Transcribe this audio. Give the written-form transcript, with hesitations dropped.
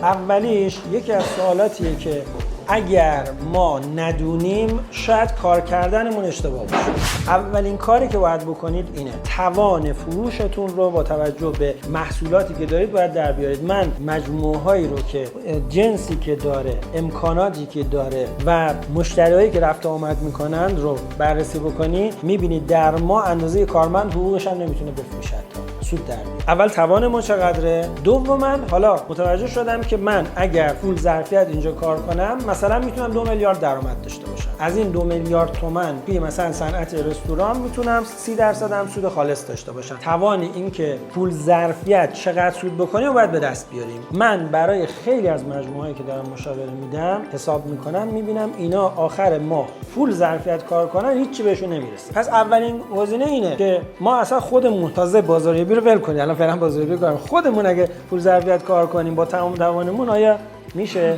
اولیش یکی از سوالاتیه که اگر ما ندونیم شاید کار کردنمون اشتباه باشه. اولین کاری که باید بکنید اینه توان فروشتون رو با توجه به محصولاتی که دارید باید در بیارید. من مجموعه هایی رو که جنسی که داره، امکاناتی که داره و مشتریایی که رفت آمد میکنند رو بررسی بکنی، میبینید در ما اندازه کارمند حقوقش هم نمیتونه بفروشه، سود در میاد. اول توان ما چقدره؟ دوما حالا متوجه شدم که من اگر فول ظرفیت اینجا کار کنم مثلا میتونم 2 میلیارد درآمد داشته باشم. از این 2 میلیارد تومان توی مثلا صنعت رستوران میتونم 30% هم سود خالص داشته باشم. توان این که فول ظرفیت چقدر سود بکنیم و باید به دست بیاریم. من برای خیلی از مجموعه‌ای که دارم مشاوره میدم حساب میکنم، میبینم اینا آخر ماه فول ظرفیت کار کنن هیچی بهشون نمیرسه. پس اولین گزینه اینه که ما اصلا خودمون تازه بازاریابی رو ول کنیم. الان فعلا بازاریابی کار خودمون اگه فول ظرفیت کار کنیم با تمام توانمون آیا میشه؟